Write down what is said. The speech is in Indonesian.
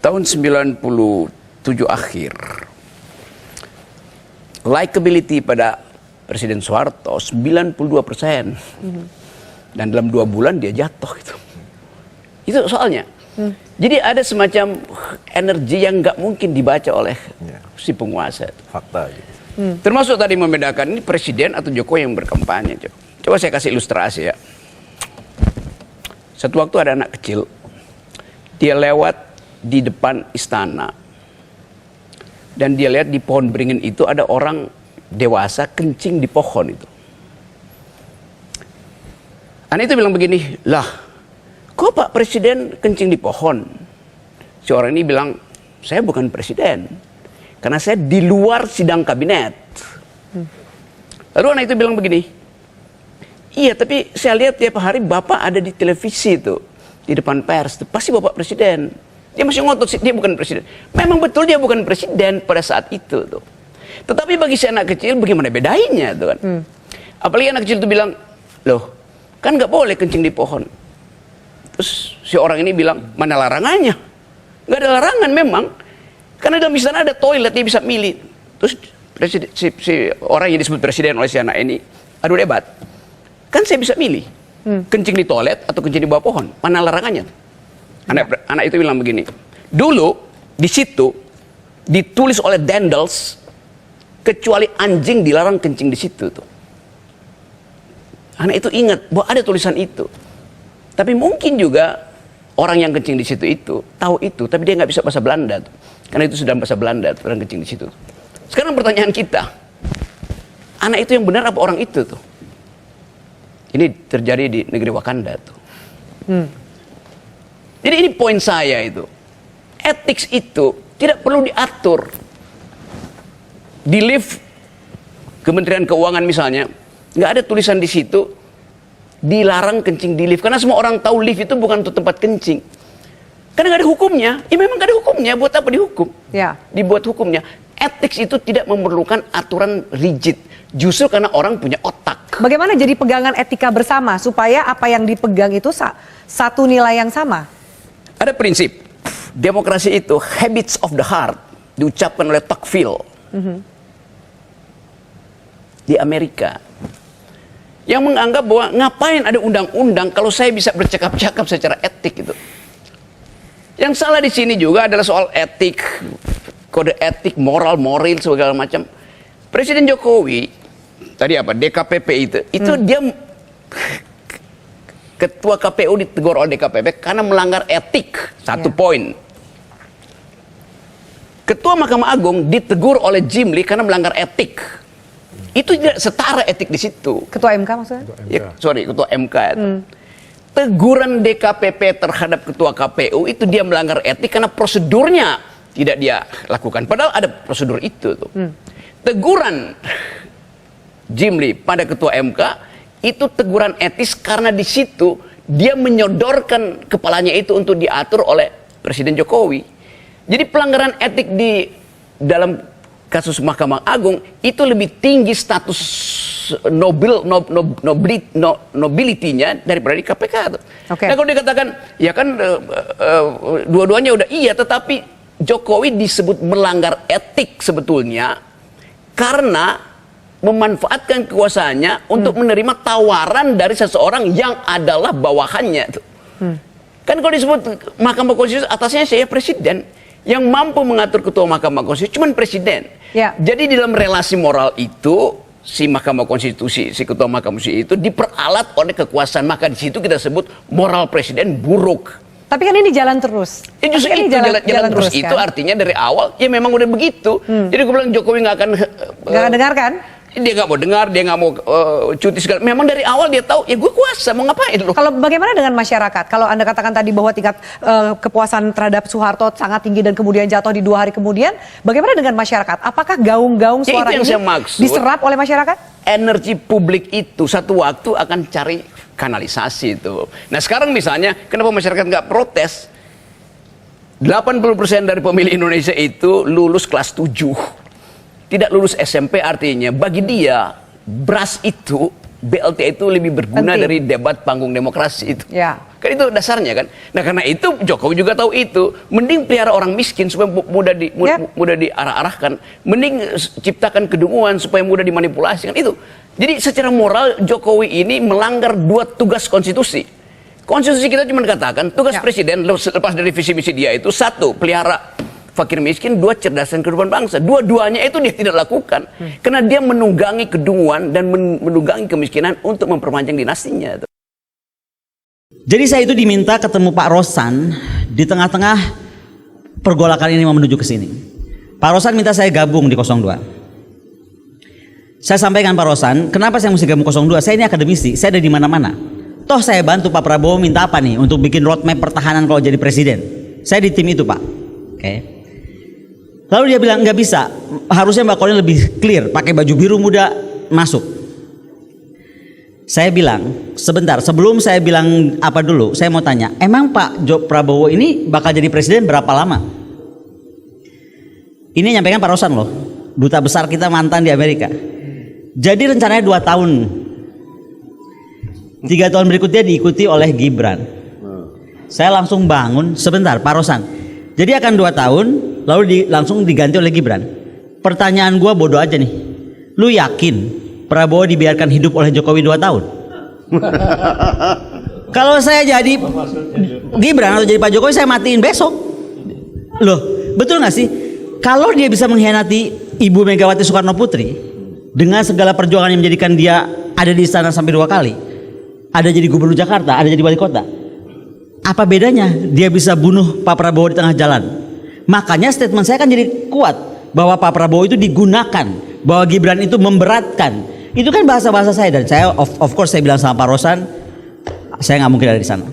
tahun 97 akhir, likability pada Presiden Soeharto 92%. Dan dalam 2 bulan dia jatuh gitu. Itu soalnya. Jadi ada semacam energi yang nggak mungkin dibaca oleh si penguasa. Fakta gitu. Termasuk tadi membedakan ini presiden atau Jokowi yang berkampanye. Coba saya kasih ilustrasi ya. Satu waktu ada anak kecil, dia lewat di depan istana dan dia lihat di pohon beringin itu ada orang dewasa kencing di pohon itu. Anak itu bilang begini, lah kok Pak Presiden kencing di pohon? Si orang ini bilang, saya bukan presiden karena saya di luar sidang kabinet. Lalu anak itu bilang begini, iya tapi saya lihat tiap hari Bapak ada di televisi itu, di depan pers, pasti Bapak Presiden. Dia masih ngotot, dia bukan presiden. Memang betul dia bukan presiden pada saat itu tuh. Tetapi bagi si anak kecil bagaimana bedainnya tuh kan? Apalagi anak kecil itu bilang, loh kan nggak boleh kencing di pohon. Terus si orang ini bilang, mana larangannya? Nggak ada larangan memang. Karena dalam istana ada toilet, dia bisa milih. Terus presiden, si orang yang disebut presiden oleh si anak ini, adu debat. Kan saya bisa milih, kencing di toilet atau kencing di bawah pohon. Mana larangannya? Anak itu bilang begini, dulu di situ ditulis oleh Dendels, kecuali anjing dilarang kencing di situ tuh. Anak itu ingat bahwa ada tulisan itu. Tapi mungkin juga orang yang kencing di situ itu tahu itu, tapi dia nggak bisa bahasa Belanda tuh. Karena itu sudah bahasa Belanda, orang kencing di situ. Sekarang pertanyaan kita, anak itu yang benar apa orang itu tuh? Ini terjadi di negeri Wakanda tuh. Jadi ini poin saya itu. Ethics itu tidak perlu diatur. Di lift Kementerian Keuangan misalnya, nggak ada tulisan di situ dilarang kencing di lift. Karena semua orang tahu lift itu bukan untuk tempat kencing. Karena nggak ada hukumnya. Ya memang nggak ada hukumnya. Buat apa dihukum? Ya. Dibuat hukumnya. Ethics itu tidak memerlukan aturan rigid. Justru karena orang punya otak. Bagaimana jadi pegangan etika bersama supaya apa yang dipegang itu satu nilai yang sama? Ada prinsip. Demokrasi itu habits of the heart. Diucapkan oleh Tocqueville. Di Amerika. Yang menganggap bahwa ngapain ada undang-undang kalau saya bisa bercakap-cakap secara etik itu. Yang salah di sini juga adalah soal etik, kode etik, moral, segala macam. Presiden Jokowi tadi apa DKPP itu dia ketua KPU ditegur oleh DKPP karena melanggar etik satu poin. Ketua Mahkamah Agung ditegur oleh Jimli karena melanggar etik. Itu tidak setara etik di situ. Ketua MK maksudnya? Ya, ketua MK itu. Teguran DKPP terhadap ketua KPU itu dia melanggar etik karena prosedurnya tidak dia lakukan. Padahal ada prosedur itu tuh. Teguran Jimli pada ketua MK itu teguran etis karena di situ dia menyodorkan kepalanya itu untuk diatur oleh Presiden Jokowi. Jadi pelanggaran etik di dalam kasus Mahkamah Agung itu lebih tinggi status nobility-nya daripada di KPK. Nah kalau dikatakan ya kan dua-duanya udah iya, tetapi Jokowi disebut melanggar etik sebetulnya karena memanfaatkan kekuasaannya untuk menerima tawaran dari seseorang yang adalah bawahannya. Kan kalau disebut Mahkamah Konstitusi atasnya saya presiden. Yang mampu mengatur ketua Mahkamah Konstitusi cuma presiden. Ya. Jadi dalam relasi moral itu si Mahkamah Konstitusi, si ketua Mahkamah Konstitusi itu diperalat oleh kekuasaan. Maka di situ kita sebut moral presiden buruk. Tapi kan ini jalan terus. Justru ini itu jalan terus itu kan? artinya dari awal ya memang udah begitu. Jadi gue bilang Jokowi nggak akan dengarkan. Dia nggak mau dengar, dia nggak mau cuti segala. Memang dari awal dia tahu ya gue kuasa mau ngapain loh. Kalau bagaimana dengan masyarakat? Kalau Anda katakan tadi bahwa tingkat kepuasan terhadap Soeharto sangat tinggi dan kemudian jatuh di 2 hari kemudian, bagaimana dengan masyarakat? Apakah gaung-gaung suara ini diserap oleh masyarakat? Energi publik itu satu waktu akan cari kanalisasi itu. Nah sekarang misalnya kenapa masyarakat nggak protes? 80% dari pemilih Indonesia itu lulus kelas 7. Tidak lulus SMP artinya bagi dia beras itu BLT itu lebih berguna Penting. dari debat panggung demokrasi itu. Ya. Kan itu dasarnya kan. Nah karena itu Jokowi juga tahu itu. Mending pelihara orang miskin supaya mudah diarah-arahkan. Mending ciptakan kedunguan supaya mudah dimanipulasi kan itu. Jadi secara moral Jokowi ini melanggar 2 tugas konstitusi. Konstitusi kita cuma katakan tugas presiden lepas dari visi misi dia itu 1 pelihara fakir miskin, 2 cerdaskan kehidupan bangsa. Dua-duanya itu dia tidak lakukan karena dia menunggangi kedunguan dan menunggangi kemiskinan untuk memperpanjang dinastinya. Jadi saya itu diminta ketemu Pak Rosan di tengah-tengah pergolakan ini mau menuju ke sini. Pak Rosan minta saya gabung di 02. Saya sampaikan Pak Rosan, kenapa saya mesti gabung 02? Saya ini akademisi, saya ada di mana-mana. Toh saya bantu Pak Prabowo minta apa nih untuk bikin roadmap pertahanan kalau jadi presiden. Saya di tim itu Pak. Oke. Lalu dia bilang nggak bisa, harusnya Mbak Kolin lebih clear, pakai baju biru muda masuk. Saya bilang, sebentar sebelum saya bilang apa dulu, saya mau tanya, emang Pak Prabowo ini bakal jadi presiden berapa lama? Ini nyampaikan Pak Rosan loh, duta besar kita mantan di Amerika. Jadi rencananya 2 tahun, 3 tahun berikutnya diikuti oleh Gibran. Saya langsung bangun, sebentar Pak Rosan, jadi akan 2 tahun, lalu langsung diganti oleh Gibran. Pertanyaan gua bodoh aja nih, lu yakin Prabowo dibiarkan hidup oleh Jokowi 2 tahun? Kalau saya jadi Gibran atau jadi Pak Jokowi, saya matiin besok. Loh, betul gak sih? Kalau dia bisa mengkhianati Ibu Megawati Soekarno Putri dengan segala perjuangan yang menjadikan dia ada di istana sampai 2 kali, ada jadi gubernur Jakarta, ada jadi wali kota, apa bedanya dia bisa bunuh Pak Prabowo di tengah jalan? Makanya statement saya kan jadi kuat bahwa Pak Prabowo itu digunakan, bahwa Gibran itu memberatkan. Itu kan bahasa-bahasa saya, dan saya of course saya bilang sama Pak Rosan, saya nggak mungkin ada di sana.